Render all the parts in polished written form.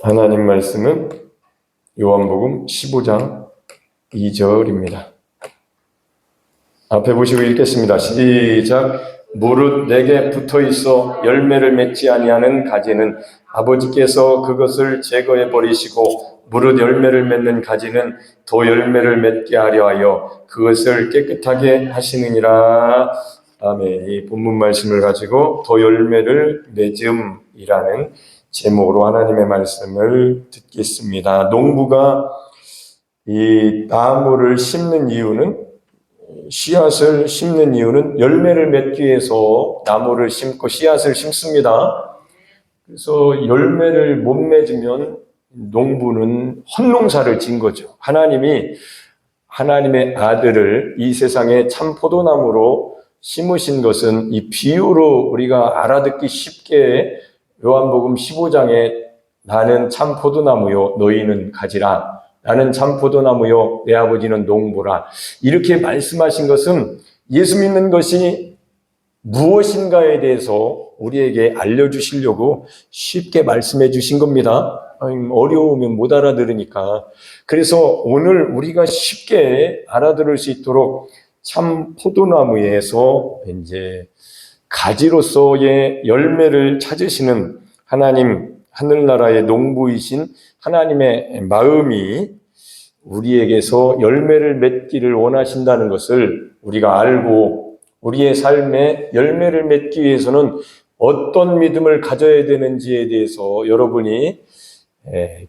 하나님 말씀은 요한복음 15장 2절입니다. 앞에 보시고 읽겠습니다. 시작. 무릇 내게 붙어있어 열매를 맺지 아니하는 가지는 아버지께서 그것을 제거해 버리시고 무릇 열매를 맺는 가지는 더 열매를 맺게 하려 하여 그것을 깨끗하게 하시느니라. 아멘. 이 본문 말씀을 가지고 더 열매를 맺음이라는 제목으로 하나님의 말씀을 듣겠습니다. 농부가 이 나무를 심는 이유는, 씨앗을 심는 이유는 열매를 맺기 위해서 나무를 심고 씨앗을 심습니다. 그래서 열매를 못 맺으면 농부는 헛농사를 진 거죠. 하나님이 하나님의 아들을 이 세상에 참 포도나무로 심으신 것은 이 비유로 우리가 알아듣기 쉽게 요한복음 15장에 나는 참 포도나무요 너희는 가지라, 나는 참 포도나무요 내 아버지는 농부라, 이렇게 말씀하신 것은 예수 믿는 것이 무엇인가에 대해서 우리에게 알려주시려고 쉽게 말씀해 주신 겁니다. 어려우면 못 알아들으니까. 그래서 오늘 우리가 쉽게 알아들을 수 있도록 참 포도나무에서 이제 가지로서의 열매를 찾으시는 하나님, 하늘나라의 농부이신 하나님의 마음이 우리에게서 열매를 맺기를 원하신다는 것을 우리가 알고, 우리의 삶에 열매를 맺기 위해서는 어떤 믿음을 가져야 되는지에 대해서 여러분이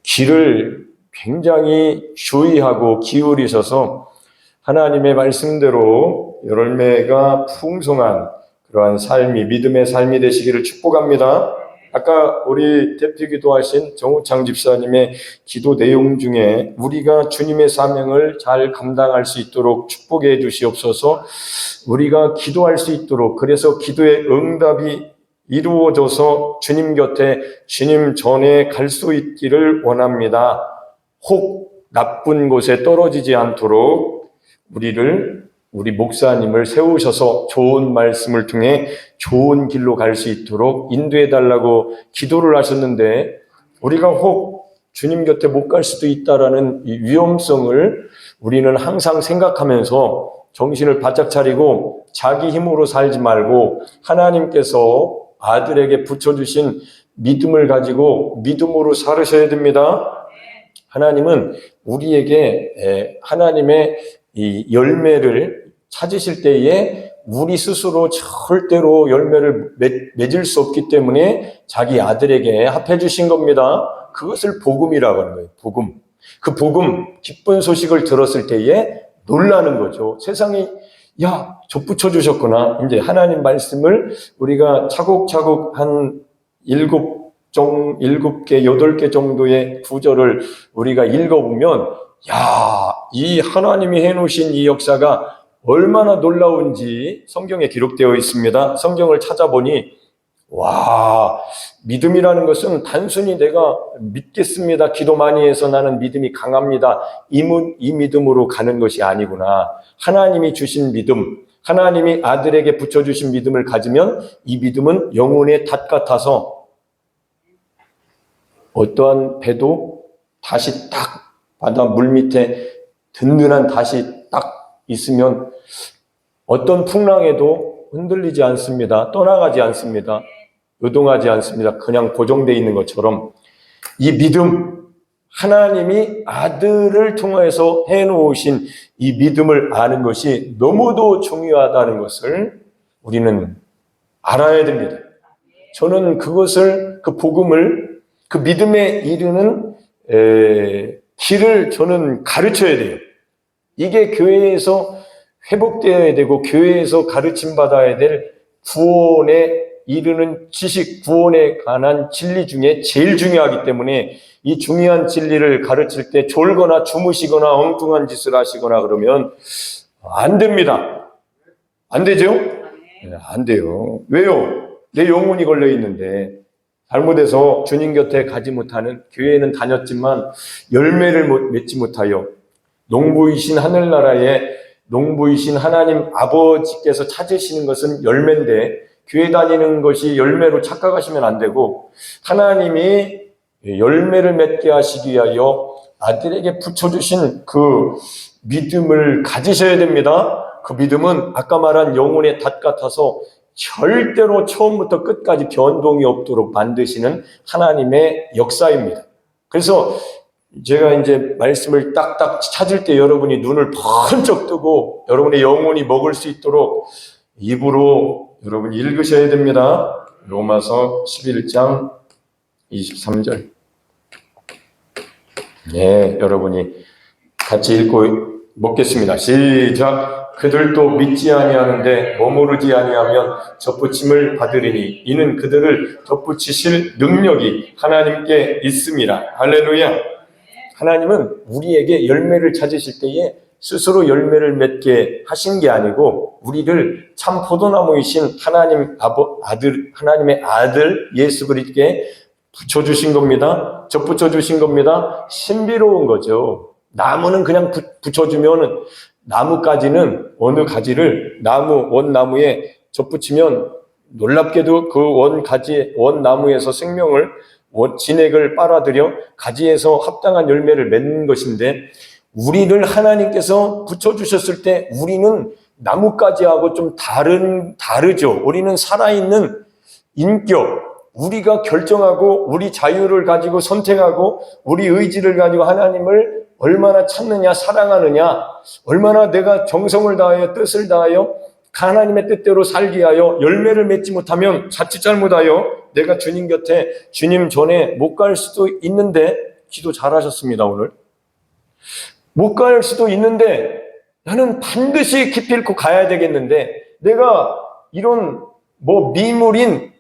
귀를 굉장히 주의하고 기울이셔서 하나님의 말씀대로 열매가 풍성한 그러한 삶이, 믿음의 삶이 되시기를 축복합니다. 아까 우리 대표 기도하신 정우창 집사님의 기도 내용 중에 우리가 주님의 사명을 잘 감당할 수 있도록 축복해 주시옵소서, 우리가 기도할 수 있도록, 그래서 기도의 응답이 이루어져서 주님 곁에, 주님 전에 갈 수 있기를 원합니다. 혹 나쁜 곳에 떨어지지 않도록 우리 목사님을 세우셔서 좋은 말씀을 통해 좋은 길로 갈 수 있도록 인도해 달라고 기도를 하셨는데, 우리가 혹 주님 곁에 못 갈 수도 있다라는 이 위험성을 우리는 항상 생각하면서 정신을 바짝 차리고 자기 힘으로 살지 말고 하나님께서 아들에게 붙여주신 믿음을 가지고 믿음으로 살으셔야 됩니다. 하나님은 우리에게 하나님의 이 열매를 찾으실 때에 우리 스스로 절대로 열매를 맺을 수 없기 때문에 자기 아들에게 합해 주신 겁니다. 그것을 복음이라고 하는 거예요. 복음. 그 복음, 기쁜 소식을 들었을 때에 놀라는 거죠. 세상이 야, 저 붙여주셨구나. 이제 하나님 말씀을 우리가 차곡차곡 한 7개, 8개 정도의 구절을 우리가 읽어보면, 야, 이 하나님이 해놓으신 이 역사가 얼마나 놀라운지 성경에 기록되어 있습니다. 성경을 찾아보니, 와, 믿음이라는 것은 단순히 내가 믿겠습니다, 기도 많이 해서 나는 믿음이 강합니다, 이 믿음으로 가는 것이 아니구나. 하나님이 주신 믿음, 하나님이 아들에게 붙여주신 믿음을 가지면 이 믿음은 영혼의 닷 같아서 어떠한 배도 다시 딱 바다 물밑에 든든한 닷이 딱 있으면 어떤 풍랑에도 흔들리지 않습니다. 떠나가지 않습니다. 요동하지 않습니다. 그냥 고정되어 있는 것처럼 이 믿음, 하나님이 아들을 통해서 해놓으신 이 믿음을 아는 것이 너무도 중요하다는 것을 우리는 알아야 됩니다. 저는 그것을, 그 복음을, 그 믿음에 이르는 길을 저는 가르쳐야 돼요. 이게 교회에서 회복되어야 되고 교회에서 가르침 받아야 될 구원에 이르는 지식, 구원에 관한 진리 중에 제일 중요하기 때문에 이 중요한 진리를 가르칠 때 졸거나 주무시거나 엉뚱한 짓을 하시거나 그러면 안 됩니다. 안 되죠? 네, 안 돼요. 왜요? 내 영혼이 걸려 있는데 잘못해서 주님 곁에 가지 못하는, 교회에는 다녔지만 열매를 맺지 못하여 농부이신 하늘나라의 농부이신 하나님 아버지께서 찾으시는 것은 열매인데 교회 다니는 것이 열매로 착각하시면 안 되고, 하나님이 열매를 맺게 하시기 위하여 아들에게 붙여주신 그 믿음을 가지셔야 됩니다. 그 믿음은 아까 말한 영혼의 닷 같아서 절대로 처음부터 끝까지 변동이 없도록 만드시는 하나님의 역사입니다. 그래서 제가 이제 말씀을 딱딱 찾을 때 여러분이 눈을 번쩍 뜨고 여러분의 영혼이 먹을 수 있도록 입으로 여러분이 읽으셔야 됩니다. 로마서 11장 23절. 네, 여러분이 같이 읽고 먹겠습니다. 시작. 그들도 믿지 아니하는데 머무르지 아니하면 덧붙임을 받으리니 이는 그들을 덧붙이실 능력이 하나님께 있습니다. 할렐루야. 하나님은 우리에게 열매를 찾으실 때에 스스로 열매를 맺게 하신 게 아니고 우리를 참 포도나무이신 하나님의 아들 예수 그리스도께 붙여주신 겁니다. 접붙여주신 겁니다. 신비로운 거죠. 나무는 그냥 붙여주면 나무까지는 어느 가지를 원나무에 접붙이면 놀랍게도 그 원나무에서 생명을 진액을 빨아들여 가지에서 합당한 열매를 맺는 것인데 우리를 하나님께서 붙여주셨을 때 우리는 나뭇가지하고 좀 다르죠. 우리는 살아있는 인격, 우리가 결정하고 우리 자유를 가지고 선택하고 우리 의지를 가지고 하나님을 얼마나 찾느냐, 사랑하느냐, 얼마나 내가 정성을 다하여 뜻을 다하여 하나님의 뜻대로 살기 위하여 열매를 맺지 못하면 자칫 잘못하여 내가 주님 곁에 주님 전에 못 갈 수도 있는데 기도 잘하셨습니다. 오늘 못 갈 수도 있는데 나는 반드시 기필코 가야 되겠는데 내가 이런 미물인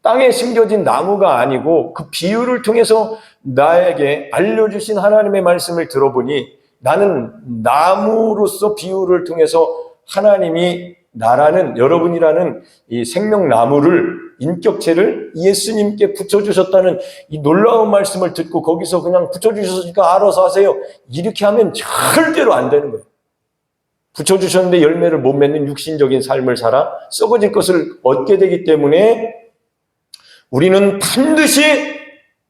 땅에 심겨진 나무가 아니고 그 비유를 통해서 나에게 알려주신 하나님의 말씀을 들어보니 나는 나무로서 비유를 통해서 하나님이 나라는 여러분이라는 이 생명나무를 인격체를 예수님께 붙여주셨다는 이 놀라운 말씀을 듣고 거기서 그냥 붙여주셨으니까 알아서 하세요. 이렇게 하면 절대로 안 되는 거예요. 붙여주셨는데 열매를 못 맺는 육신적인 삶을 살아 썩어질 것을 얻게 되기 때문에 우리는 반드시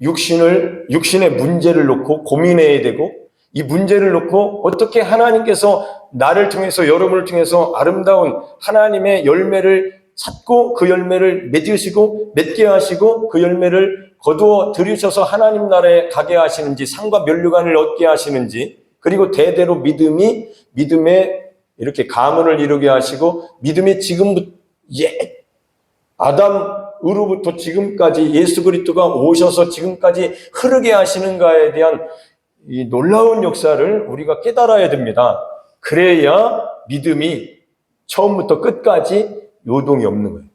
육신의 문제를 놓고 고민해야 되고 이 문제를 놓고 어떻게 하나님께서 나를 통해서 여러분을 통해서 아름다운 하나님의 열매를 찾고 그 열매를 맺으시고 맺게 하시고 그 열매를 거두어 들이셔서 하나님 나라에 가게 하시는지 상과 면류관을 얻게 하시는지 그리고 대대로 믿음에 이렇게 가문을 이루게 하시고 믿음이 지금부터 아담으로부터 지금까지 예수 그리스도가 오셔서 지금까지 흐르게 하시는가에 대한 이 놀라운 역사를 우리가 깨달아야 됩니다. 그래야 믿음이 처음부터 끝까지 요동이 없는 거예요.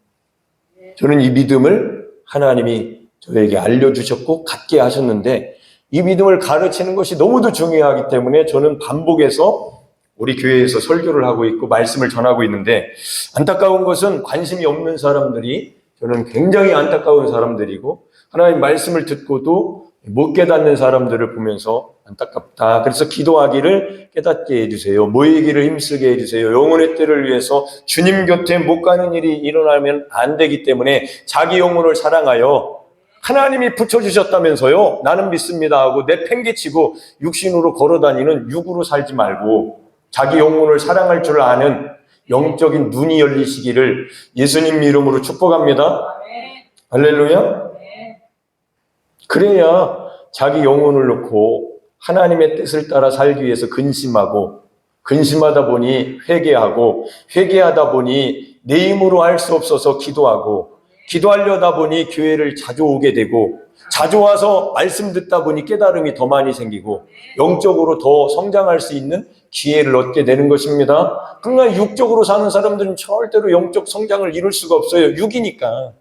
저는 이 믿음을 하나님이 저에게 알려주셨고 갖게 하셨는데 이 믿음을 가르치는 것이 너무도 중요하기 때문에 저는 반복해서 우리 교회에서 설교를 하고 있고 말씀을 전하고 있는데 안타까운 것은 관심이 없는 사람들이 저는 굉장히 안타까운 사람들이고 하나님 말씀을 듣고도 못 깨닫는 사람들을 보면서 안타깝다. 그래서 기도하기를 깨닫게 해주세요. 모이기를 힘쓰게 해주세요. 영혼의 때를 위해서 주님 곁에 못 가는 일이 일어나면 안 되기 때문에 자기 영혼을 사랑하여 하나님이 붙여주셨다면서요. 나는 믿습니다 하고 내팽개치고 육신으로 걸어다니는 육으로 살지 말고 자기 영혼을 사랑할 줄 아는 영적인 눈이 열리시기를 예수님 이름으로 축복합니다. 할렐루야. 그래야 자기 영혼을 놓고 하나님의 뜻을 따라 살기 위해서 근심하다 보니 회개하다 보니 내 힘으로 할 수 없어서 기도하려다 보니 교회를 자주 오게 되고 자주 와서 말씀 듣다 보니 깨달음이 더 많이 생기고 영적으로 더 성장할 수 있는 기회를 얻게 되는 것입니다. 그러나 육적으로 사는 사람들은 절대로 영적 성장을 이룰 수가 없어요. 육이니까.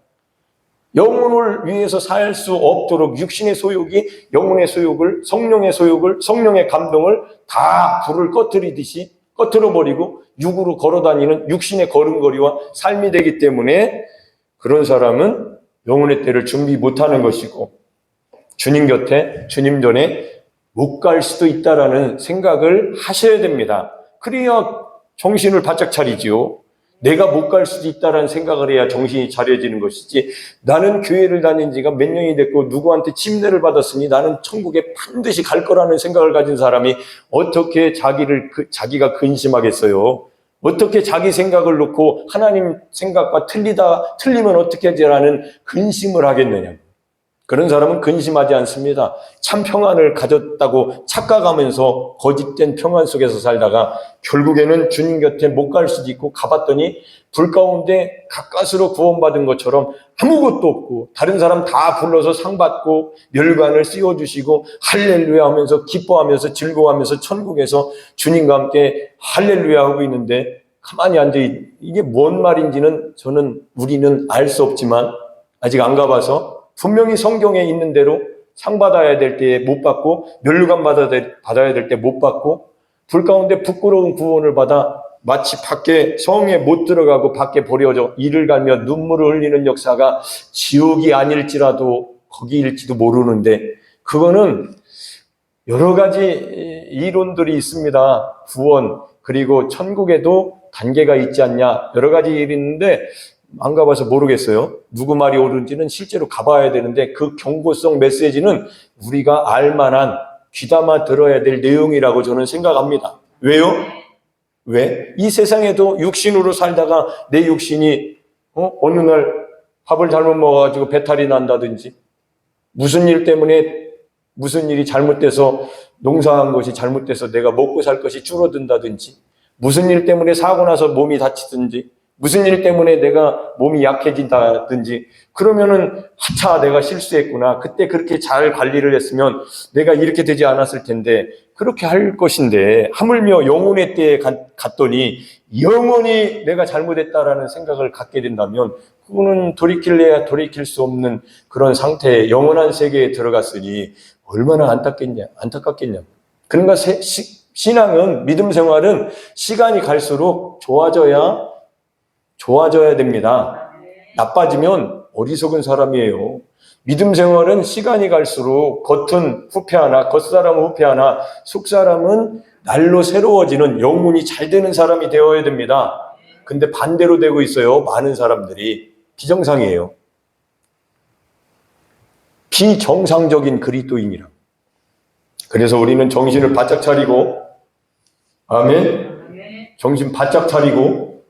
영혼을 위해서 살 수 없도록 육신의 소욕이 영혼의 소욕을 성령의 감동을 다 불을 꺼뜨리듯이 꺼뜨려버리고 육으로 걸어다니는 육신의 걸음걸이와 삶이 되기 때문에 그런 사람은 영혼의 때를 준비 못하는 것이고 주님 곁에 주님 전에 못 갈 수도 있다라는 생각을 하셔야 됩니다. 그래야 정신을 바짝 차리지요. 내가 못 갈 수도 있다라는 생각을 해야 정신이 차려지는 것이지, 나는 교회를 다닌 지가 몇 년이 됐고 누구한테 침례를 받았으니 나는 천국에 반드시 갈 거라는 생각을 가진 사람이 어떻게 자기가 근심하겠어요? 어떻게 자기 생각을 놓고 하나님 생각과 틀리면 어떻게 하지라는 근심을 하겠느냐. 그런 사람은 근심하지 않습니다. 참 평안을 가졌다고 착각하면서 거짓된 평안 속에서 살다가 결국에는 주님 곁에 못 갈 수도 있고, 가봤더니 불 가운데 가까스로 구원받은 것처럼 아무것도 없고, 다른 사람 다 불러서 상 받고 멸관을 씌워주시고 할렐루야 하면서 기뻐하면서 즐거워하면서 천국에서 주님과 함께 할렐루야 하고 있는데, 가만히 앉아 이게 뭔 말인지는 우리는 알 수 없지만, 아직 안 가봐서 분명히 성경에 있는 대로 상 받아야 될 때에 못 받고, 멸류관 받아야 될 때 못 받고, 불 가운데 부끄러운 구원을 받아 마치 밖에 성에 못 들어가고 밖에 버려져 이를 갈며 눈물을 흘리는 역사가 지옥이 아닐지라도 거기일지도 모르는데, 그거는 여러 가지 이론들이 있습니다. 구원, 그리고 천국에도 단계가 있지 않냐, 여러 가지 일이 있는데 안 가봐서 모르겠어요. 누구 말이 옳은지는 실제로 가봐야 되는데, 그 경고성 메시지는 우리가 알만한, 귀담아 들어야 될 내용이라고 저는 생각합니다. 왜요? 왜? 이 세상에도 육신으로 살다가 내 육신이 어느 날 밥을 잘못 먹어가지고 배탈이 난다든지, 무슨 일 때문에 무슨 일이 잘못돼서 농사한 것이 잘못돼서 내가 먹고 살 것이 줄어든다든지, 무슨 일 때문에 사고 나서 몸이 다치든지, 무슨 일 때문에 내가 몸이 약해진다든지, 그러면은 하차 내가 실수했구나, 그때 그렇게 잘 관리를 했으면 내가 이렇게 되지 않았을 텐데, 그렇게 할 것인데 하물며 영혼의 때에 갔더니 영원히 내가 잘못했다라는 생각을 갖게 된다면, 그거는 돌이킬래야 돌이킬 수 없는 그런 상태에 영원한 세계에 들어갔으니 얼마나 안타깝겠냐. 그러니까 신앙은, 믿음 생활은 시간이 갈수록 좋아져야 됩니다. 나빠지면 어리석은 사람이에요. 믿음 생활은 시간이 갈수록 겉은 후패하나, 겉사람은 후패하나, 속사람은 날로 새로워지는, 영혼이 잘 되는 사람이 되어야 됩니다. 근데 반대로 되고 있어요. 많은 사람들이 비정상이에요. 비정상적인 그리스도인이라. 그래서 우리는 정신을 바짝 차리고, 아멘. 정신 바짝 차리고,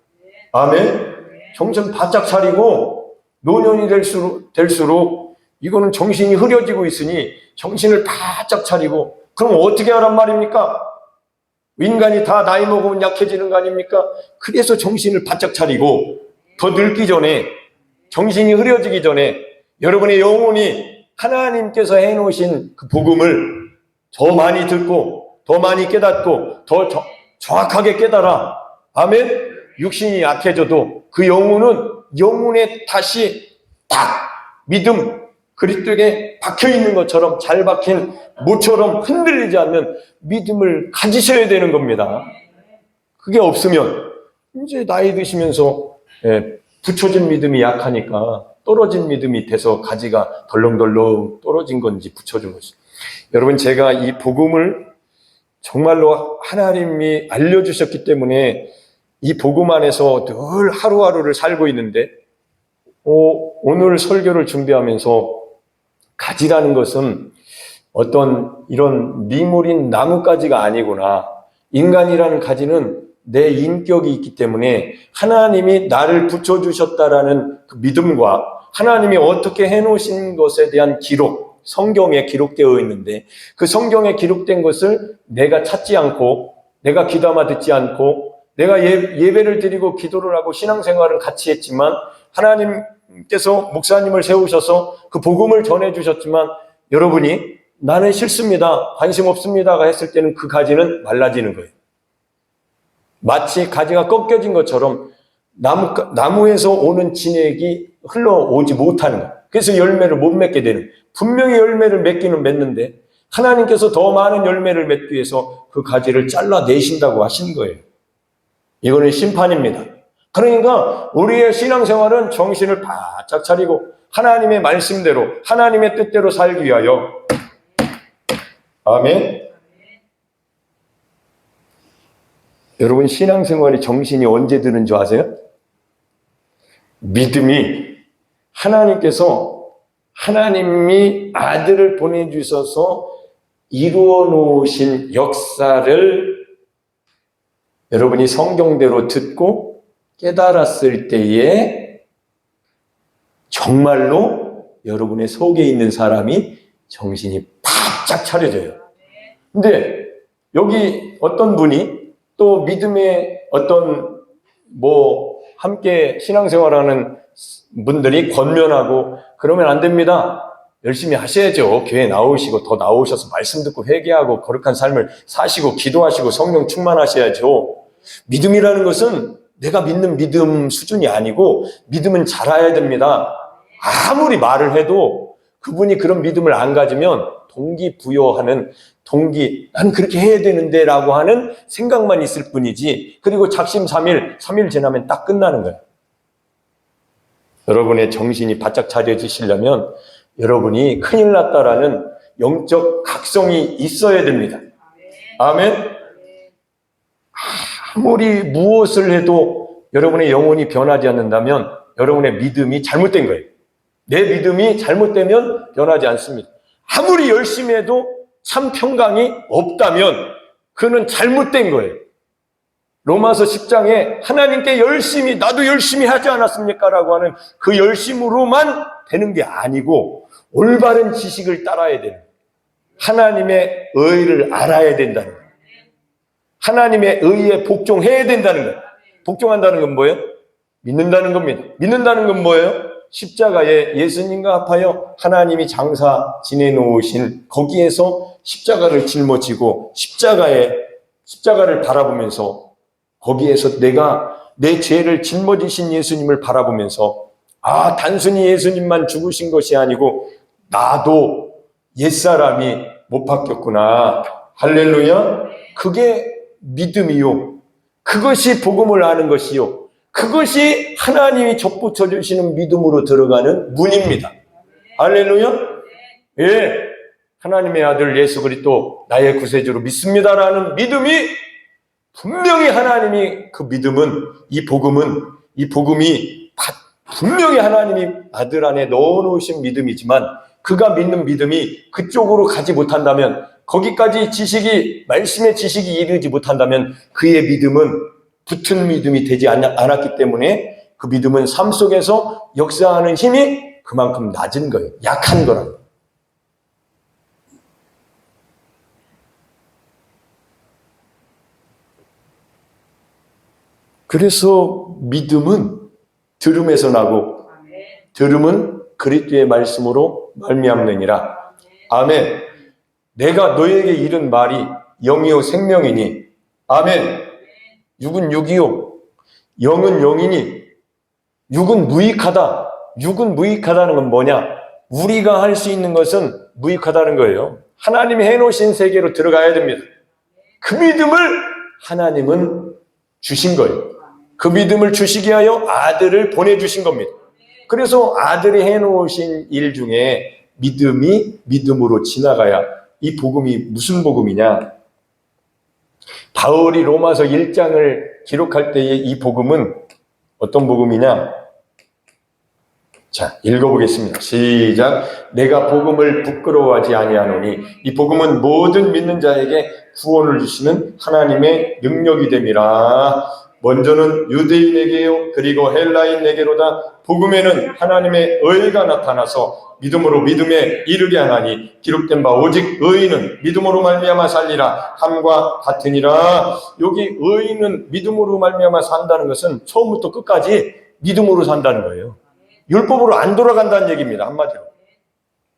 아멘. 정신 바짝 차리고, 노년이 될수록 이거는 정신이 흐려지고 있으니 정신을 바짝 차리고, 그럼 어떻게 하란 말입니까? 인간이 다 나이 먹으면 약해지는 거 아닙니까? 그래서 정신을 바짝 차리고, 더 늙기 전에, 정신이 흐려지기 전에 여러분의 영혼이 하나님께서 해놓으신 그 복음을 더 많이 듣고, 더 많이 깨닫고, 더 정확하게 깨달아. 아멘. 육신이 약해져도 그 영혼에 다시 딱 믿음, 그리스도에 박혀있는 것처럼, 잘 박힌 모처럼 흔들리지 않는 믿음을 가지셔야 되는 겁니다. 그게 없으면 이제 나이 드시면서 붙여진 믿음이 약하니까 떨어진 믿음이 돼서 가지가 덜렁덜렁 떨어진 건지 붙여준 것이. 여러분, 제가 이 복음을 정말로 하나님이 알려주셨기 때문에 이 복음 안에서 늘 하루하루를 살고 있는데, 오늘 설교를 준비하면서 가지라는 것은 어떤 이런 미물인 나뭇가지가 아니구나. 인간이라는 가지는 내 인격이 있기 때문에 하나님이 나를 붙여주셨다라는 그 믿음과 하나님이 어떻게 해놓으신 것에 대한 기록, 성경에 기록되어 있는데, 그 성경에 기록된 것을 내가 찾지 않고, 내가 귀담아 듣지 않고, 내가 예배를 드리고 기도를 하고 신앙생활을 같이 했지만, 하나님께서 목사님을 세우셔서 그 복음을 전해주셨지만, 여러분이 나는 싫습니다, 관심 없습니다가 했을 때는 그 가지는 말라지는 거예요. 마치 가지가 꺾여진 것처럼 나무에서 오는 진액이 흘러오지 못하는 거예요. 그래서 열매를 못 맺게 되는, 분명히 열매를 맺는데 하나님께서 더 많은 열매를 맺기 위해서 그 가지를 잘라내신다고 하신 거예요. 이거는 심판입니다. 그러니까 우리의 신앙생활은 정신을 바짝 차리고 하나님의 말씀대로, 하나님의 뜻대로 살기 위하여, 아멘. 여러분, 신앙생활이 정신이 언제 드는 줄 아세요? 믿음이 하나님이 아들을 보내주셔서 이루어 놓으신 역사를 여러분이 성경대로 듣고 깨달았을 때에 정말로 여러분의 속에 있는 사람이 정신이 바짝 차려져요. 근데 여기 어떤 분이 또 믿음의 어떤 함께 신앙생활하는 분들이 권면하고 그러면 안 됩니다. 열심히 하셔야죠. 교회 나오시고 더 나오셔서 말씀 듣고 회개하고 거룩한 삶을 사시고 기도하시고 성령 충만하셔야죠. 믿음이라는 것은 내가 믿는 믿음 수준이 아니고 믿음은 자라야 됩니다. 아무리 말을 해도 그분이 그런 믿음을 안 가지면 동기부여하는 난 그렇게 해야 되는데 라고 하는 생각만 있을 뿐이지 그리고 작심삼일 3일 지나면 딱 끝나는 거예요. 여러분의 정신이 바짝 차려지시려면 여러분이 큰일 났다라는 영적 각성이 있어야 됩니다. 아멘. 아무리 무엇을 해도 여러분의 영혼이 변하지 않는다면 여러분의 믿음이 잘못된 거예요. 내 믿음이 잘못되면 변하지 않습니다. 아무리 열심히 해도 참 평강이 없다면 그는 잘못된 거예요. 로마서 10장에 하나님께 나도 열심히 하지 않았습니까? 라고 하는 그 열심으로만 되는 게 아니고 올바른 지식을 따라야 되는 거예요. 하나님의 의를 알아야 된다는 거예요. 하나님의 의에 복종해야 된다는 거예요. 복종한다는 건 뭐예요? 믿는다는 겁니다. 믿는다는 건 뭐예요? 십자가에 예수님과 합하여 하나님이 장사 지내놓으신 거기에서 십자가를 짊어지고 십자가를 바라보면서 거기에서 내가 내 죄를 짊어지신 예수님을 바라보면서 단순히 예수님만 죽으신 것이 아니고 나도 옛사람이 못 바뀌었구나. 할렐루야. 그게 믿음이요. 그것이 복음을 아는 것이요. 그것이 하나님이 접붙여 주시는 믿음으로 들어가는 문입니다. 할렐루야. 예. 하나님의 아들 예수 그리스도 나의 구세주로 믿습니다라는 믿음이 분명히 하나님이 이 복음이 분명히 하나님이 아들 안에 넣어놓으신 믿음이지만 그가 믿는 믿음이 그쪽으로 가지 못한다면 거기까지 말씀의 지식이 이르지 못한다면 그의 믿음은 붙은 믿음이 되지 않았기 때문에 그 믿음은 삶 속에서 역사하는 힘이 그만큼 낮은 거예요. 약한 거라고. 그래서 믿음은 들음에서 나고 들음은 그리스도의 말씀으로 말미암느니라. 아멘. 내가 너에게 이른 말이 영이요 생명이니. 아멘. 육은 육이요 영은 영이니. 육은 무익하다. 육은 무익하다는 건 뭐냐? 우리가 할 수 있는 것은 무익하다는 거예요. 하나님이 해놓으신 세계로 들어가야 됩니다. 그 믿음을 하나님은 주신 거예요. 그 믿음을 주시기 위하여 아들을 보내주신 겁니다. 그래서 아들이 해놓으신 일 중에 믿음이 믿음으로 지나가야 이 복음이 무슨 복음이냐? 바울이 로마서 1장을 기록할 때의 이 복음은 어떤 복음이냐? 자, 읽어보겠습니다. 시작. 내가 복음을 부끄러워하지 아니하노니 이 복음은 모든 믿는 자에게 구원을 주시는 하나님의 능력이 됨이라. 먼저는 유대인에게요 그리고 헬라인에게로다. 복음에는 하나님의 의가 나타나서 믿음으로 믿음에 이르게 하나니 기록된 바 오직 의인은 믿음으로 말미암아 살리라 함과 같으니라. 여기 의인은 믿음으로 말미암아 산다는 것은 처음부터 끝까지 믿음으로 산다는 거예요. 율법으로 안 돌아간다는 얘기입니다. 한마디로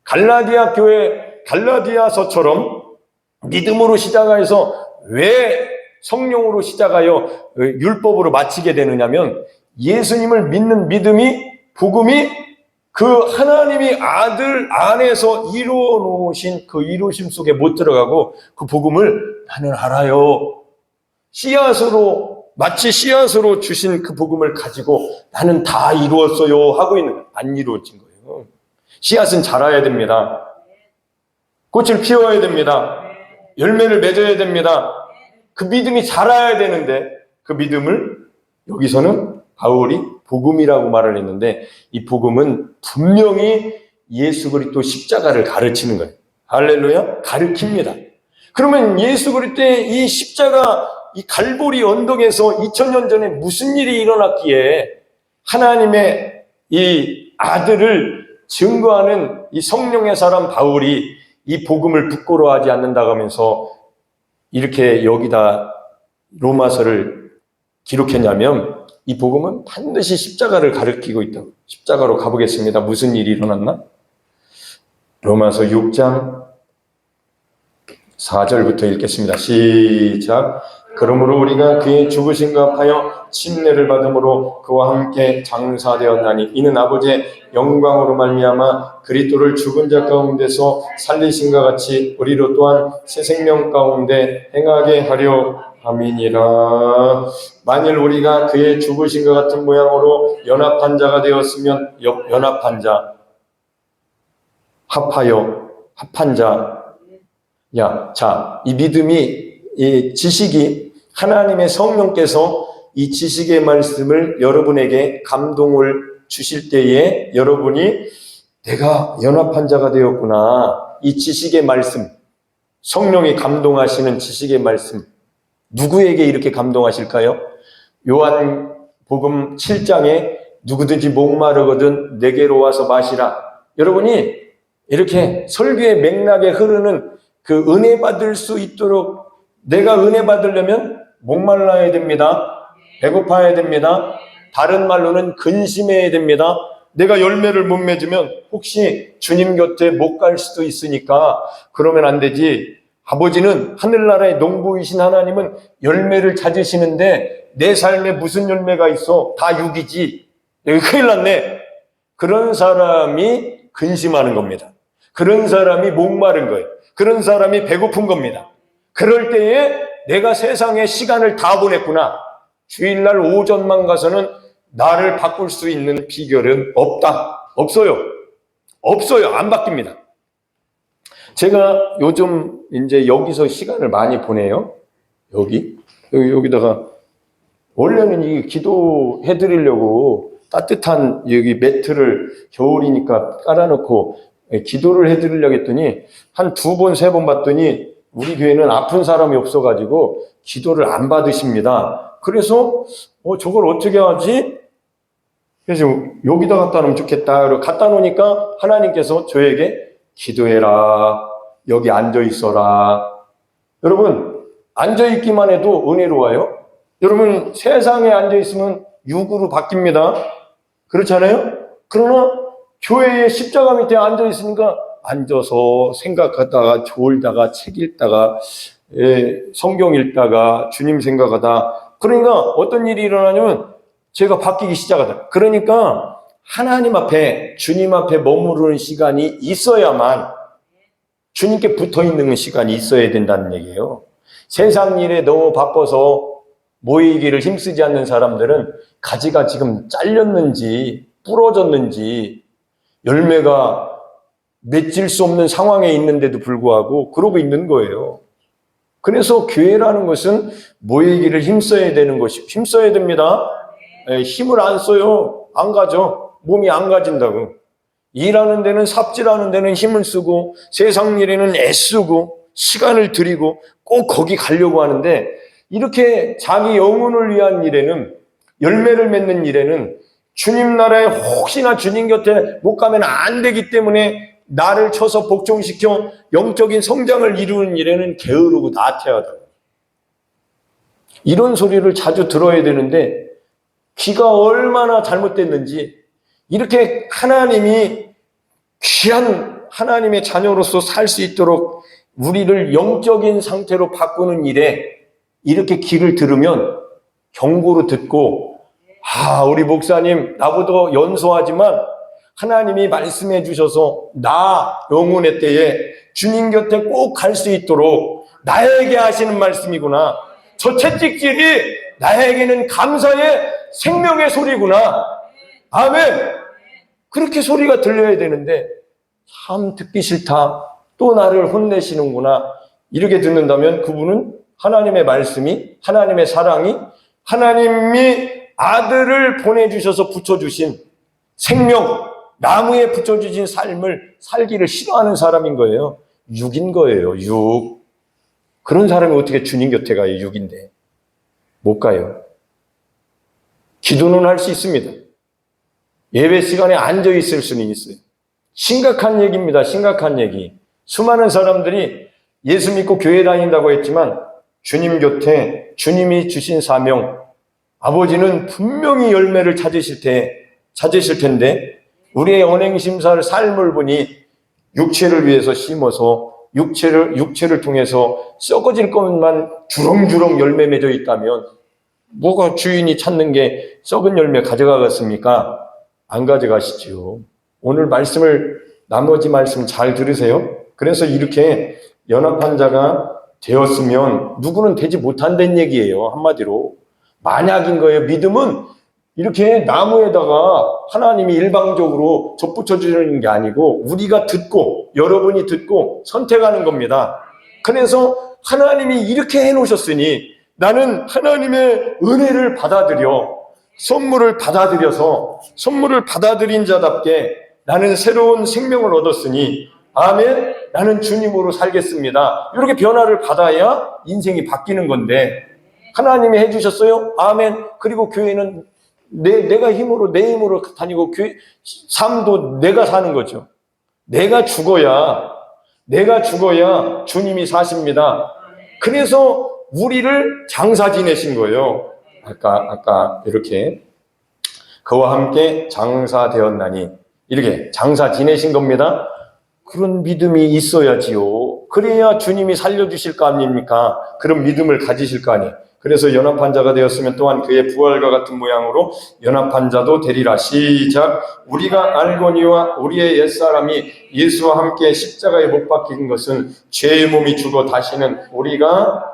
갈라디아 교회 갈라디아서처럼 믿음으로 시작해서 왜 성령으로 시작하여 율법으로 마치게 되느냐면 예수님을 믿는 복음이 그 하나님이 아들 안에서 이루어 놓으신 그 이루심 속에 못 들어가고 그 복음을 나는 알아요. 마치 씨앗으로 주신 그 복음을 가지고 나는 다 이루었어요 하고 있는 거예요. 안 이루어진 거예요. 씨앗은 자라야 됩니다. 꽃을 피워야 됩니다. 열매를 맺어야 됩니다. 그 믿음이 자라야 되는데 그 믿음을 여기서는 바울이 복음이라고 말을 했는데 이 복음은 분명히 예수 그리스도 십자가를 가르치는 거예요. 할렐루야? 가르칩니다. 그러면 예수 그리스도의 이 십자가 이 갈보리 언덕에서 2000년 전에 무슨 일이 일어났기에 하나님의 이 아들을 증거하는 이 성령의 사람 바울이 이 복음을 부끄러워하지 않는다고 하면서 이렇게 여기다 로마서를 기록했냐면 이 복음은 반드시 십자가를 가리키고 있다. 십자가로 가보겠습니다. 무슨 일이 일어났나? 로마서 6장 4절부터 읽겠습니다. 시작. 그러므로 우리가 그의 죽으심과 합하여 침례를 받음으로 그와 함께 장사되었나니 이는 아버지의 영광으로 말미암아 그리스도를 죽은 자 가운데서 살리신과 같이 우리로 또한 새 생명 가운데 행하게 하려 함이니라. 만일 우리가 그의 죽으심과 같은 모양으로 연합한 자가 되었으면 연합한 자, 합한 자, 이 믿음이, 이 지식이 하나님의 성령께서 이 지식의 말씀을 여러분에게 감동을 주실 때에 여러분이 내가 연합한 자가 되었구나. 이 지식의 말씀, 성령이 감동하시는 지식의 말씀, 누구에게 이렇게 감동하실까요? 요한복음 7장에 누구든지 목마르거든 내게로 와서 마시라. 여러분이 이렇게 설교의 맥락에 흐르는 그 은혜 받을 수 있도록 내가 은혜 받으려면 목말라야 됩니다. 배고파야 됩니다. 다른 말로는 근심해야 됩니다. 내가 열매를 못 맺으면 혹시 주님 곁에 못 갈 수도 있으니까 그러면 안 되지. 아버지는 하늘나라의 농부이신 하나님은 열매를 찾으시는데 내 삶에 무슨 열매가 있어? 다 육이지. 여기 큰일 났네. 그런 사람이 근심하는 겁니다. 그런 사람이 목마른 거예요. 그런 사람이 배고픈 겁니다. 그럴 때에 내가 세상에 시간을 다 보냈구나. 주일날 오전만 가서는 나를 바꿀 수 있는 비결은 없다. 없어요. 안 바뀝니다. 제가 요즘 이제 여기서 시간을 많이 보내요. 여기다가 원래는 이 기도해 드리려고 따뜻한 여기 매트를 겨울이니까 깔아놓고 기도를 해 드리려고 했더니 한 2번, 3번 봤더니 우리 교회는 아픈 사람이 없어가지고 기도를 안 받으십니다. 그래서 저걸 어떻게 하지? 그래서 여기다 갖다 놓으면 좋겠다. 갖다 놓으니까 하나님께서 저에게 기도해라. 여기 앉아 있어라. 여러분, 앉아 있기만 해도 은혜로워요. 여러분, 세상에 앉아 있으면 육으로 바뀝니다. 그렇잖아요? 그러나 교회의 십자가 밑에 앉아 있으니까 앉아서 생각하다가 졸다가 책 읽다가 성경 읽다가 주님 생각하다. 그러니까 어떤 일이 일어나냐면 제가 바뀌기 시작하다. 그러니까 하나님 앞에 주님 앞에 머무르는 시간이 있어야만 주님께 붙어있는 시간이 있어야 된다는 얘기예요. 세상 일에 너무 바빠서 모이기를 힘쓰지 않는 사람들은 가지가 지금 잘렸는지 부러졌는지 열매가 맺을 수 없는 상황에 있는데도 불구하고 그러고 있는 거예요. 그래서 교회라는 것은 모이기를 힘써야 되는 것이 힘써야 됩니다. 힘을 안 써요. 안 가죠. 몸이 안 가진다고. 일하는 데는 삽질하는 데는 힘을 쓰고 세상 일에는 애쓰고 시간을 들이고 꼭 거기 가려고 하는데 이렇게 자기 영혼을 위한 일에는 열매를 맺는 일에는 주님 나라에 혹시나 주님 곁에 못 가면 안 되기 때문에 나를 쳐서 복종시켜 영적인 성장을 이루는 일에는 게으르고 나태하다. 이런 소리를 자주 들어야 되는데 귀가 얼마나 잘못됐는지 이렇게 하나님이 귀한 하나님의 자녀로서 살 수 있도록 우리를 영적인 상태로 바꾸는 일에 이렇게 귀를 들으면 경고로 듣고 우리 목사님 나보다 연소하지만 하나님이 말씀해 주셔서 나 영혼의 때에 주님 곁에 꼭 갈 수 있도록 나에게 하시는 말씀이구나. 저 채찍질이 나에게는 감사의 생명의 소리구나. 아멘. 그렇게 소리가 들려야 되는데 참 듣기 싫다. 또 나를 혼내시는구나. 이렇게 듣는다면 그분은 하나님의 말씀이 하나님의 사랑이 하나님이 아들을 보내주셔서 붙여주신 생명, 나무에 붙여주신 삶을 살기를 싫어하는 사람인 거예요. 육인 거예요. 육. 그런 사람이 어떻게 주님 곁에 가요? 육인데. 못 가요. 기도는 할 수 있습니다. 예배 시간에 앉아 있을 수는 있어요. 심각한 얘기입니다. 심각한 얘기. 수많은 사람들이 예수 믿고 교회 다닌다고 했지만 주님 곁에 주님이 주신 사명, 아버지는 분명히 열매를 찾으실 텐데 우리의 언행심사를 삶을 보니 육체를 위해서 심어서 육체를 통해서 썩어질 것만 주렁주렁 열매 맺어 있다면 뭐가 주인이 찾는 게 썩은 열매 가져가겠습니까? 안 가져가시지요. 오늘 나머지 말씀 잘 들으세요. 그래서 이렇게 연합한 자가 되었으면 누구는 되지 못한다는 얘기예요. 한마디로. 만약인 거예요. 믿음은 이렇게 나무에다가 하나님이 일방적으로 접붙여주는 게 아니고 우리가 듣고 여러분이 듣고 선택하는 겁니다. 그래서 하나님이 이렇게 해놓으셨으니 나는 하나님의 은혜를 받아들여 선물을 받아들인 자답게 나는 새로운 생명을 얻었으니 아멘, 나는 주님으로 살겠습니다. 이렇게 변화를 받아야 인생이 바뀌는 건데 하나님이 해주셨어요. 아멘. 그리고 교회는 내가 내 힘으로 다니고 삶도 내가 사는 거죠. 내가 죽어야 주님이 사십니다. 그래서 우리를 장사 지내신 거예요. 아까 이렇게 그와 함께 장사 되었나니 이렇게 장사 지내신 겁니다. 그런 믿음이 있어야지요. 그래야 주님이 살려주실 거 아닙니까? 그런 믿음을 가지실 거 아니에요. 그래서 연합한 자가 되었으면 또한 그의 부활과 같은 모양으로 연합한 자도 되리라. 시작. 우리가 알거니와 우리의 옛사람이 예수와 함께 십자가에 못 박힌 것은 죄의 몸이 죽어 다시는 우리가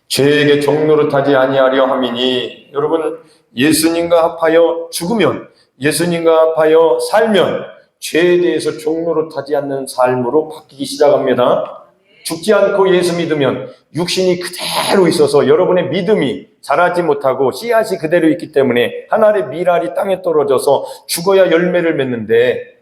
죄에게 종노릇하지 아니하려 함이니. 여러분, 예수님과 합하여 죽으면, 예수님과 합하여 살면 죄에 대해서 종노릇하지 않는 삶으로 바뀌기 시작합니다. 죽지 않고 예수 믿으면 육신이 그대로 있어서 여러분의 믿음이 자라지 못하고 씨앗이 그대로 있기 때문에 하나의 밀알이 땅에 떨어져서 죽어야 열매를 맺는데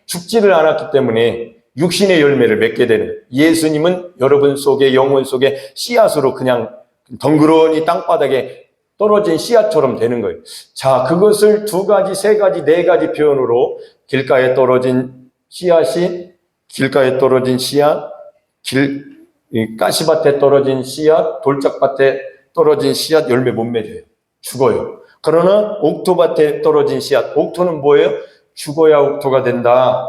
죽지를 않았기 때문에 육신의 열매를 맺게 되는, 예수님은 여러분 속에 영혼 속에 씨앗으로 그냥 덩그러니 땅바닥에 떨어진 씨앗처럼 되는 거예요. 자, 그것을 두 가지, 세 가지, 네 가지 표현으로 길가에 떨어진 씨앗이, 길가에 떨어진 씨앗, 가시밭에 떨어진 씨앗, 돌짝밭에 떨어진 씨앗 열매 못 맺어요. 죽어요. 그러나 옥토밭에 떨어진 씨앗, 옥토는 뭐예요? 죽어야 옥토가 된다.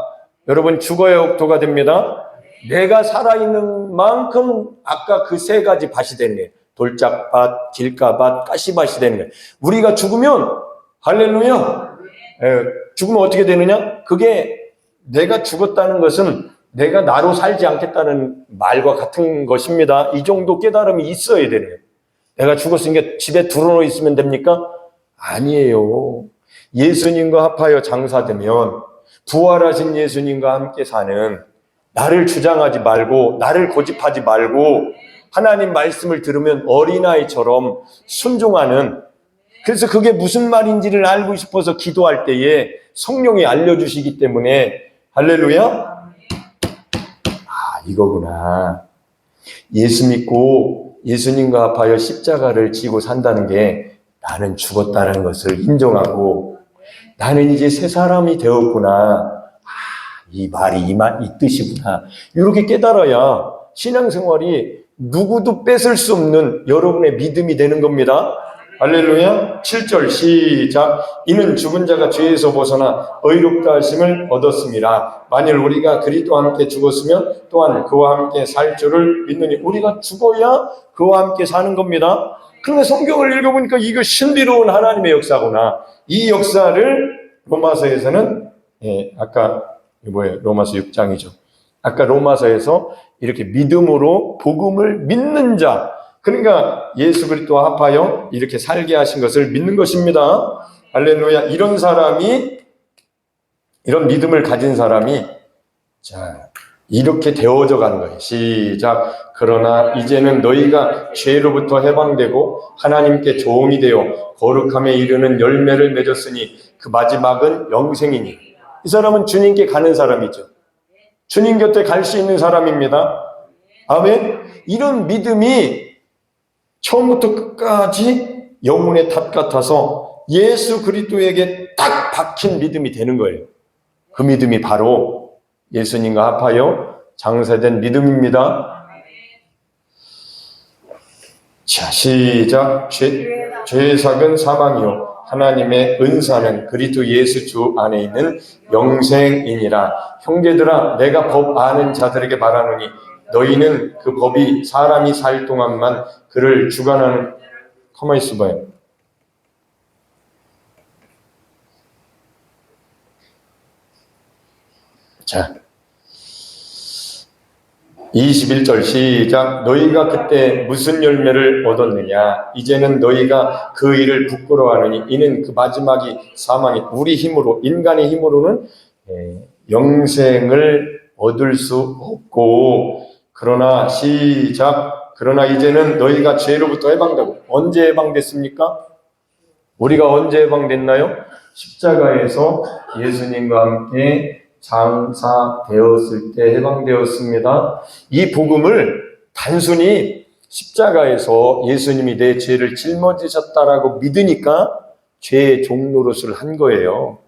여러분, 죽어야 옥토가 됩니다. 내가 살아있는 만큼 아까 그 세 가지 밭이 되는 거예요. 돌짝밭, 길가밭, 가시밭이 되는 거예요. 우리가 죽으면, 할렐루야, 죽으면 어떻게 되느냐? 그게 내가 죽었다는 것은 내가 나로 살지 않겠다는 말과 같은 것입니다. 이 정도 깨달음이 있어야 되네요. 내가 죽었으니까 집에 들어놓여 있으면 됩니까? 아니에요. 예수님과 합하여 장사되면 부활하신 예수님과 함께 사는, 나를 주장하지 말고 나를 고집하지 말고 하나님 말씀을 들으면 어린아이처럼 순종하는, 그래서 그게 무슨 말인지를 알고 싶어서 기도할 때에 성령이 알려주시기 때문에, 할렐루야, 이거구나. 예수 믿고 예수님과 합하여 십자가를 지고 산다는 게 나는 죽었다는 것을 인정하고 나는 이제 새 사람이 되었구나. 이 말이 이 뜻이구나. 이렇게 깨달아야 신앙생활이 누구도 뺏을 수 없는 여러분의 믿음이 되는 겁니다. 할렐루야. 7절 시작. 이는 죽은 자가 죄에서 벗어나 의롭다 하심을 얻었습니다. 만일 우리가 그리스도와 함께 죽었으면 또한 그와 함께 살 줄을 믿느니. 우리가 죽어야 그와 함께 사는 겁니다. 그런데 성경을 읽어보니까 이거 신비로운 하나님의 역사구나. 이 역사를 로마서에서는 아까 로마서 6장이죠. 아까 로마서에서 이렇게 믿음으로 복음을 믿는 자, 그러니까 예수 그리스도와 합하여 이렇게 살게 하신 것을 믿는 것입니다. 할렐루야. 이런 믿음을 가진 사람이, 자, 이렇게 되어져 가는 거예요. 시작. 그러나 이제는 너희가 죄로부터 해방되고 하나님께 종이 되어 거룩함에 이르는 열매를 맺었으니 그 마지막은 영생이니. 이 사람은 주님께 가는 사람이죠. 주님 곁에 갈 수 있는 사람입니다. 아멘. 이런 믿음이 처음부터 끝까지 영혼의 탑 같아서 예수 그리스도에게 딱 박힌 믿음이 되는 거예요. 그 믿음이 바로 예수님과 합하여 장사된 믿음입니다. 자, 시작. 죄삭은 사망이요 하나님의 은사는 그리스도 예수 주 안에 있는 영생이니라. 형제들아, 내가 법 아는 자들에게 말하노니 너희는 그 법이 사람이 살 동안만 그를 주관하는. 가만히 있어봐요. 자, 21절 시작. 너희가 그때 무슨 열매를 얻었느냐? 이제는 너희가 그 일을 부끄러워하느니 이는 그 마지막이 사망이. 우리 힘으로, 인간의 힘으로는 영생을 얻을 수 없고, 그러나 시작. 그러나 이제는 너희가 죄로부터 해방되고. 언제 해방됐습니까? 우리가 언제 해방됐나요? 십자가에서 예수님과 함께 장사되었을 때 해방되었습니다. 이 복음을 단순히 십자가에서 예수님이 내 죄를 짊어지셨다라고 믿으니까 죄의 종노릇을 한 거예요.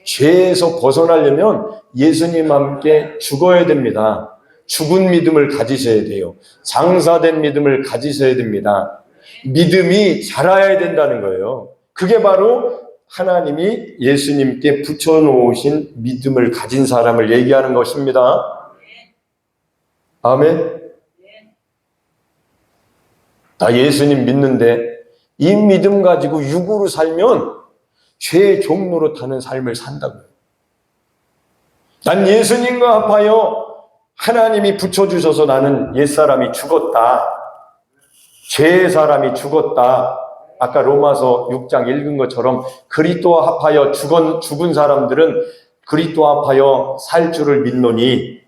죄에서 벗어나려면 예수님과 함께 죽어야 됩니다. 죽은 믿음을 가지셔야 돼요. 장사된 믿음을 가지셔야 됩니다. 믿음이 자라야 된다는 거예요. 그게 바로 하나님이 예수님께 붙여놓으신 믿음을 가진 사람을 얘기하는 것입니다. 아멘. 나 예수님 믿는데 이 믿음 가지고 육으로 살면 죄의 종로로 타는 삶을 산다고요. 난 예수님과 합하여 하나님이 붙여주셔서 나는 옛사람이 죽었다. 죄의 사람이 죽었다. 아까 로마서 6장 읽은 것처럼 그리스도와 합하여 죽은 사람들은 그리스도와 합하여 살 줄을 믿노니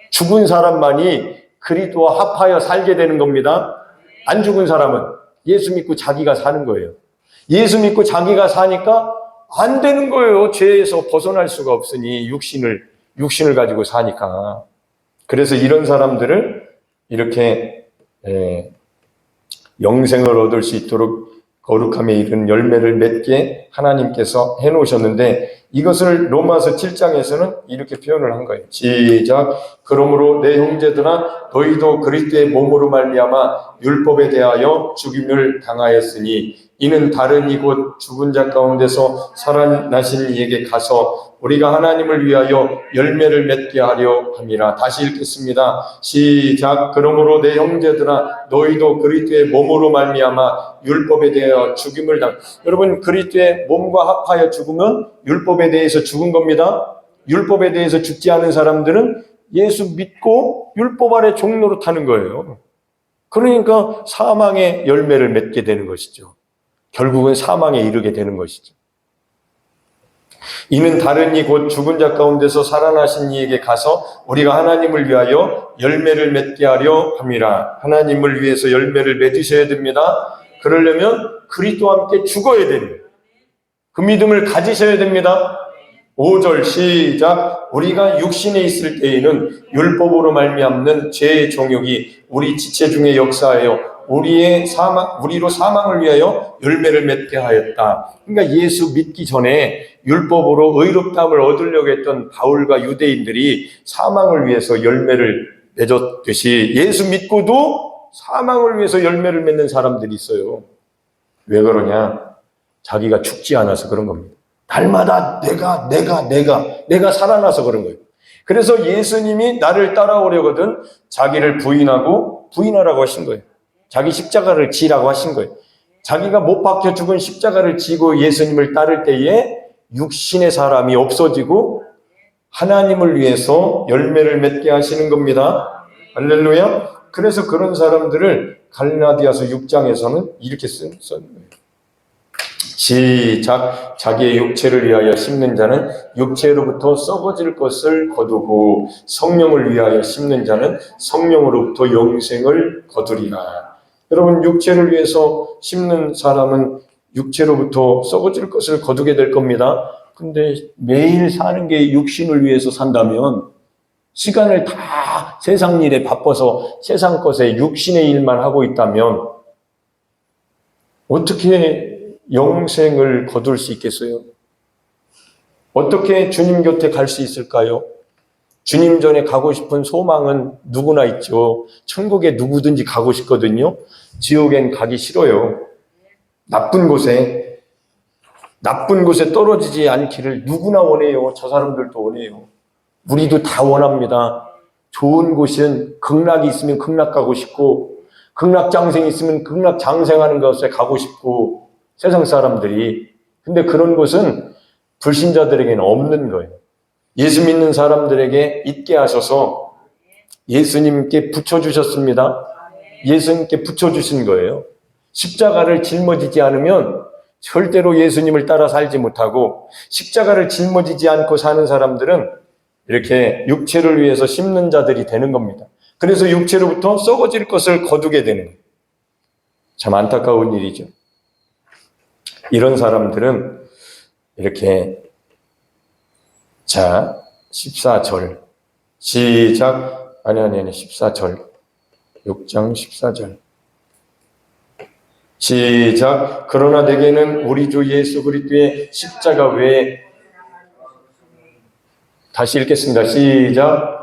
죽은 사람만이 그리스도와 합하여 살게 되는 겁니다. 안 죽은 사람은 예수 믿고 자기가 사는 거예요. 예수 믿고 자기가 사니까 안 되는 거예요. 죄에서 벗어날 수가 없으니 육신을 가지고 사니까. 그래서 이런 사람들을 이렇게 영생을 얻을 수 있도록 거룩함에 이른 열매를 맺게 하나님께서 해놓으셨는데 이것을 로마서 7장에서는 이렇게 표현을 한 거예요. 시작. 그러므로 내 형제들아 너희도 그리스도의 몸으로 말미암아 율법에 대하여 죽임을 당하였으니 이는 다른 이곳 죽은 자 가운데서 살아나신 이에게 가서 우리가 하나님을 위하여 열매를 맺게 하려 함이라. 다시 읽겠습니다. 시작. 그러므로 내 형제들아 너희도 그리스도의 몸으로 말미암아 율법에 대하여 죽임을 당. 여러분, 그리스도의 몸과 합하여 죽으면 율법에 대해서 죽은 겁니다. 율법에 대해서 죽지 않은 사람들은 예수 믿고 율법 아래 종로로 타는 거예요. 그러니까 사망의 열매를 맺게 되는 것이죠. 결국은 사망에 이르게 되는 것이죠. 이는 다른 이 곧 죽은 자 가운데서 살아나신 이에게 가서 우리가 하나님을 위하여 열매를 맺게 하려 함이라. 하나님을 위해서 열매를 맺으셔야 됩니다. 그러려면 그리스도와 함께 죽어야 됩니다. 그 믿음을 가지셔야 됩니다. 5절 시작. 우리가 육신에 있을 때에는 율법으로 말미암는 죄의 정욕이 우리 지체 중에 역사하여 우리로 사망을 위하여 열매를 맺게 하였다. 그러니까 예수 믿기 전에 율법으로 의롭다함을 얻으려고 했던 바울과 유대인들이 사망을 위해서 열매를 맺었듯이 예수 믿고도 사망을 위해서 열매를 맺는 사람들이 있어요. 왜 그러냐? 자기가 죽지 않아서 그런 겁니다. 날마다 내가 살아나서 그런 거예요. 그래서 예수님이 나를 따라오려거든 자기를 부인하라고 하신 거예요. 자기 십자가를 지라고 하신 거예요. 자기가 못 박혀 죽은 십자가를 지고 예수님을 따를 때에 육신의 사람이 없어지고 하나님을 위해서 열매를 맺게 하시는 겁니다. 할렐루야. 그래서 그런 사람들을 갈라디아서 6장에서는 이렇게 쓴 거예요. 시작. 자기의 육체를 위하여 심는 자는 육체로부터 썩어질 것을 거두고 성령을 위하여 심는 자는 성령으로부터 영생을 거두리라. 여러분, 육체를 위해서 심는 사람은 육체로부터 썩어질 것을 거두게 될 겁니다. 근데 매일 사는 게 육신을 위해서 산다면 시간을 다 세상 일에 바빠서 세상 것에 육신의 일만 하고 있다면 어떻게 영생을 거둘 수 있겠어요? 어떻게 주님 곁에 갈 수 있을까요? 주님 전에 가고 싶은 소망은 누구나 있죠. 천국에 누구든지 가고 싶거든요. 지옥엔 가기 싫어요. 나쁜 곳에 떨어지지 않기를 누구나 원해요. 저 사람들도 원해요. 우리도 다 원합니다. 좋은 곳은 극락이 있으면 극락 가고 싶고, 극락장생이 있으면 극락장생하는 곳에 가고 싶고, 세상 사람들이. 근데 그런 곳은 불신자들에게는 없는 거예요. 예수 믿는 사람들에게 있게 하셔서 예수님께 붙여주셨습니다. 예수님께 붙여주신 거예요. 십자가를 짊어지지 않으면 절대로 예수님을 따라 살지 못하고, 십자가를 짊어지지 않고 사는 사람들은 이렇게 육체를 위해서 심는 자들이 되는 겁니다. 그래서 육체로부터 썩어질 것을 거두게 되는 거예요. 참 안타까운 일이죠. 이런 사람들은 이렇게, 자, 14절 시작. 아니 14절 6장 14절 시작. 그러나 내게는 우리 주 예수 그리스도의 십자가 외에, 다시 읽겠습니다. 시작.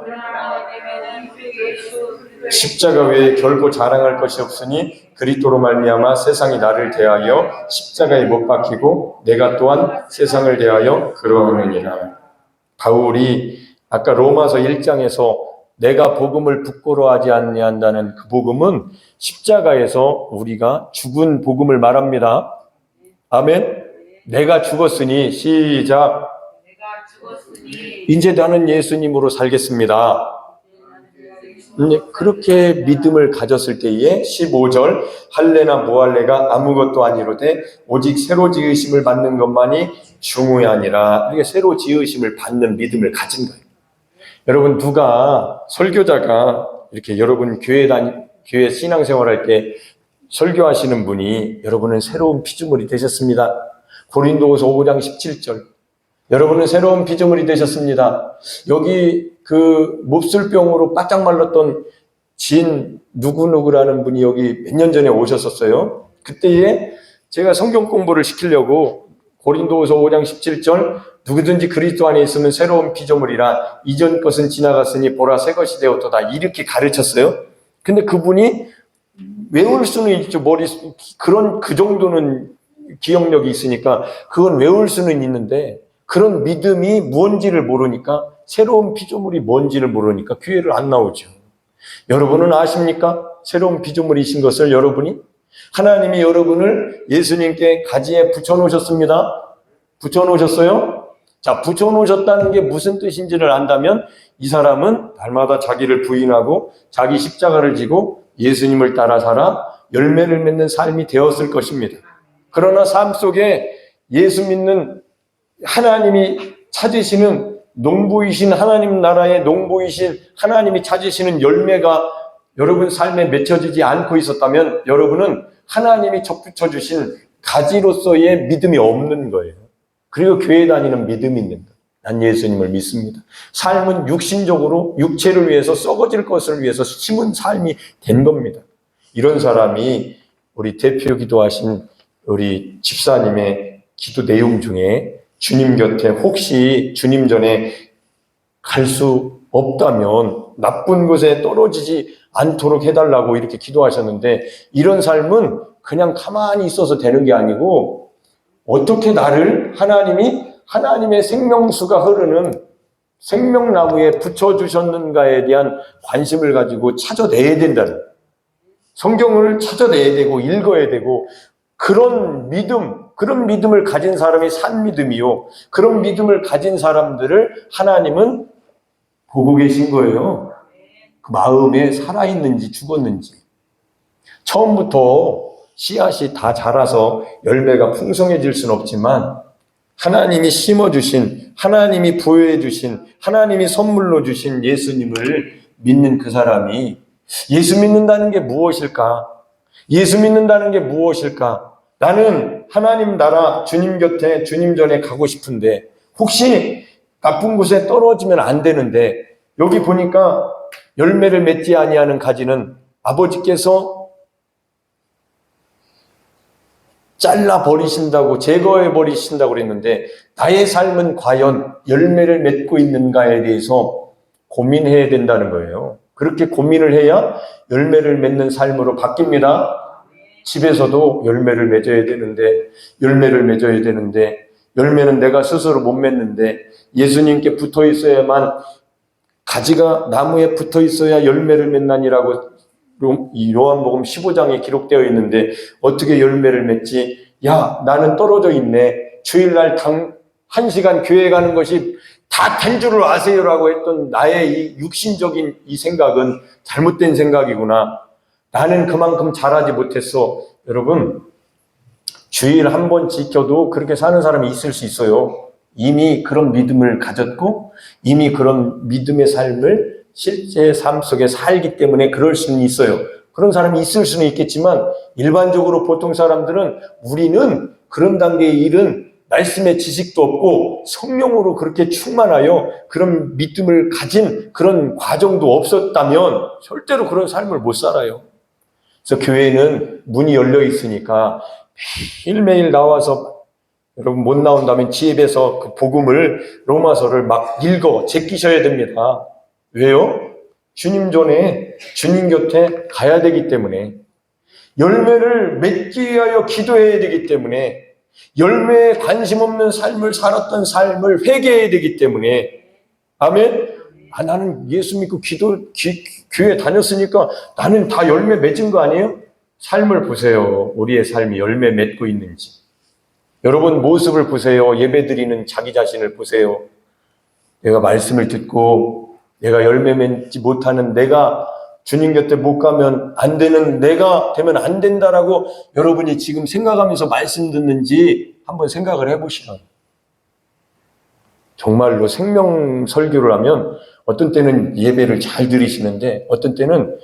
십자가 외에 결코 자랑할 것이 없으니 그리스도로 말미암아 세상이 나를 대하여 십자가에 못 박히고 내가 또한 세상을 대하여 그러느니라. 바울이 아까 로마서 1장에서 내가 복음을 부끄러워하지 아니한다는 그 복음은 십자가에서 우리가 죽은 복음을 말합니다. 아멘. 내가 죽었으니, 시작. 이제 나는 예수님으로 살겠습니다. 그렇게 믿음을 가졌을 때에 15절 할례나 무할례가 아무것도 아니로되 오직 새로 지으심을 받는 것만이 중요하니라. 이게 새로 지으심을 받는 믿음을 가진 거예요. 여러분, 누가 설교자가 이렇게 여러분 교회 신앙생활할 때 설교하시는 분이 여러분은 새로운 피조물이 되셨습니다. 고린도후서 5장 17절 여러분은 새로운 피조물이 되셨습니다. 여기 그 몹쓸병으로 바짝 말랐던 진 누구누구라는 분이 여기 몇 년 전에 오셨었어요. 그때에 제가 성경 공부를 시키려고 고린도후서 5장 17절 누구든지 그리스도 안에 있으면 새로운 피조물이라 이전 것은 지나갔으니 보라 새 것이 되었도다 이렇게 가르쳤어요. 근데 그분이 외울 수는 있죠. 그 정도는 기억력이 있으니까 그건 외울 수는 있는데 그런 믿음이 뭔지를 모르니까 새로운 피조물이 뭔지를 모르니까 교회를 안 나오죠. 여러분은 아십니까? 새로운 피조물이신 것을 여러분이 하나님이 여러분을 예수님께 가지에 붙여놓으셨습니다. 붙여놓으셨어요? 자, 붙여놓으셨다는 게 무슨 뜻인지를 안다면 이 사람은 날마다 자기를 부인하고 자기 십자가를 지고 예수님을 따라 살아 열매를 맺는 삶이 되었을 것입니다. 그러나 삶 속에 예수 믿는 하나님이 찾으시는 농부이신 하나님 나라의 농부이신 하나님이 찾으시는 열매가 여러분 삶에 맺혀지지 않고 있었다면 여러분은 하나님이 접붙여주신 가지로서의 믿음이 없는 거예요. 그리고 교회 다니는 믿음이 있는 거예요. 난 예수님을 믿습니다. 삶은 육신적으로 육체를 위해서 썩어질 것을 위해서 심은 삶이 된 겁니다. 이런 사람이 우리 대표 기도하신 우리 집사님의 기도 내용 중에 주님 곁에 혹시 주님 전에 갈 수 없다면 나쁜 곳에 떨어지지 않도록 해달라고 이렇게 기도하셨는데 이런 삶은 그냥 가만히 있어서 되는 게 아니고 어떻게 나를 하나님의 생명수가 흐르는 생명나무에 붙여주셨는가에 대한 관심을 가지고 찾아내야 된다는 성경을 찾아내야 되고 읽어야 되고 그런 믿음을 가진 사람이 산 믿음이요. 그런 믿음을 가진 사람들을 하나님은 보고 계신 거예요. 그 마음에 살아있는지 죽었는지. 처음부터 씨앗이 다 자라서 열매가 풍성해질 수는 없지만 하나님이 심어주신, 하나님이 부여해주신, 하나님이 선물로 주신 예수님을 믿는 그 사람이 예수 믿는다는 게 무엇일까? 예수 믿는다는 게 무엇일까? 나는 하나님 나라 주님 곁에 주님 전에 가고 싶은데 혹시 나쁜 곳에 떨어지면 안 되는데 여기 보니까 열매를 맺지 아니하는 가지는 아버지께서 잘라 버리신다고 제거해 버리신다고 그랬는데 나의 삶은 과연 열매를 맺고 있는가에 대해서 고민해야 된다는 거예요. 그렇게 고민을 해야 열매를 맺는 삶으로 바뀝니다. 집에서도 열매를 맺어야 되는데 열매는 내가 스스로 못 맺는데 예수님께 붙어 있어야만 가지가 나무에 붙어 있어야 열매를 맺나니라고 이 요한복음 15장에 기록되어 있는데 어떻게 열매를 맺지? 야, 나는 떨어져 있네. 주일날 1시간 교회 가는 것이 다 된 줄을 아세요라고 했던 나의 이 육신적인 이 생각은 잘못된 생각이구나. 나는 그만큼 잘하지 못했어. 여러분, 주일 한 번 지켜도 그렇게 사는 사람이 있을 수 있어요. 이미 그런 믿음을 가졌고 이미 그런 믿음의 삶을 실제 삶 속에 살기 때문에 그럴 수는 있어요. 그런 사람이 있을 수는 있겠지만 일반적으로 보통 사람들은 우리는 그런 단계의 일은 말씀의 지식도 없고 성령으로 그렇게 충만하여 그런 믿음을 가진 그런 과정도 없었다면 절대로 그런 삶을 못 살아요. 그래서 교회는 문이 열려 있으니까 매일매일 나와서 여러분 못 나온다면 집에서 그 복음을 로마서를 막 읽어 제끼셔야 됩니다. 왜요? 주님 전에 주님 곁에 가야 되기 때문에 열매를 맺기 위하여 기도해야 되기 때문에 열매에 관심 없는 삶을 살았던 삶을 회개해야 되기 때문에 아멘? 나는 예수 믿고 교회 다녔으니까 나는 다 열매 맺은 거 아니에요? 삶을 보세요. 우리의 삶이 열매 맺고 있는지. 여러분 모습을 보세요. 예배드리는 자기 자신을 보세요. 내가 말씀을 듣고 내가 열매 맺지 못하는 내가 주님 곁에 못 가면 안 되는 내가 되면 안 된다라고 여러분이 지금 생각하면서 말씀 듣는지 한번 생각을 해보시라. 정말로 생명 설교를 하면 어떤 때는 예배를 잘 들으시는데 어떤 때는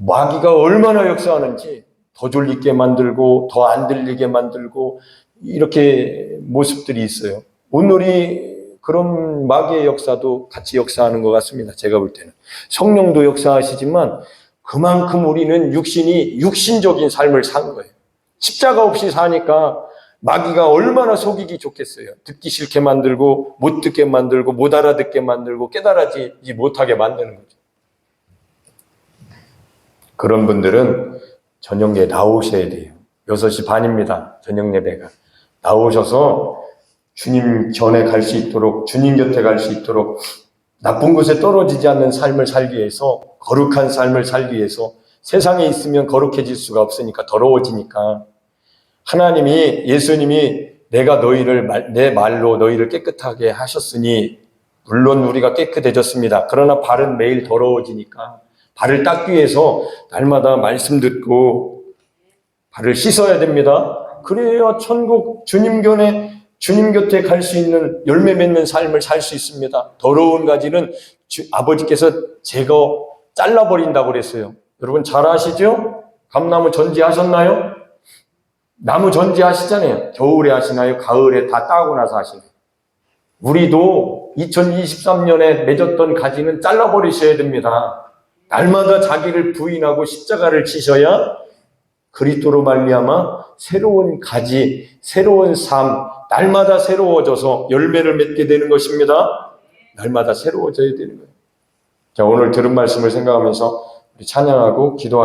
마귀가 얼마나 역사하는지 더 졸리게 만들고 더 안 들리게 만들고 이렇게 모습들이 있어요. 오늘이 그런 마귀의 역사도 같이 역사하는 것 같습니다. 제가 볼 때는. 성령도 역사하시지만 그만큼 우리는 육신적인 삶을 사는 거예요. 십자가 없이 사니까 마귀가 얼마나 속이기 좋겠어요. 듣기 싫게 만들고 못 듣게 만들고 못 알아듣게 만들고 깨달아지지 못하게 만드는 거죠. 그런 분들은 저녁 예배 나오셔야 돼요. 6시 반입니다. 저녁 예배가. 나오셔서 주님 전에 갈 수 있도록 주님 곁에 갈 수 있도록 나쁜 곳에 떨어지지 않는 삶을 살기 위해서 거룩한 삶을 살기 위해서 세상에 있으면 거룩해질 수가 없으니까 더러워지니까 하나님이 예수님이 내가 내 말로 너희를 깨끗하게 하셨으니 물론 우리가 깨끗해졌습니다. 그러나 발은 매일 더러워지니까 발을 닦기 위해서 날마다 말씀 듣고 발을 씻어야 됩니다. 그래야 천국 주님 곁에 갈 수 있는 열매 맺는 삶을 살 수 있습니다. 더러운 가지는 아버지께서 잘라버린다고 그랬어요. 여러분 잘 아시죠? 감나무 전지하셨나요? 나무 전지하시잖아요. 겨울에 하시나요? 가을에 다 따고 나서 하시나요? 우리도 2023년에 맺었던 가지는 잘라버리셔야 됩니다. 날마다 자기를 부인하고 십자가를 지셔야 그리스도로 말미암아 새로운 가지, 새로운 삶, 날마다 새로워져서 열매를 맺게 되는 것입니다. 날마다 새로워져야 되는 거예요. 자, 오늘 들은 말씀을 생각하면서 우리 찬양하고 기도하겠습니다.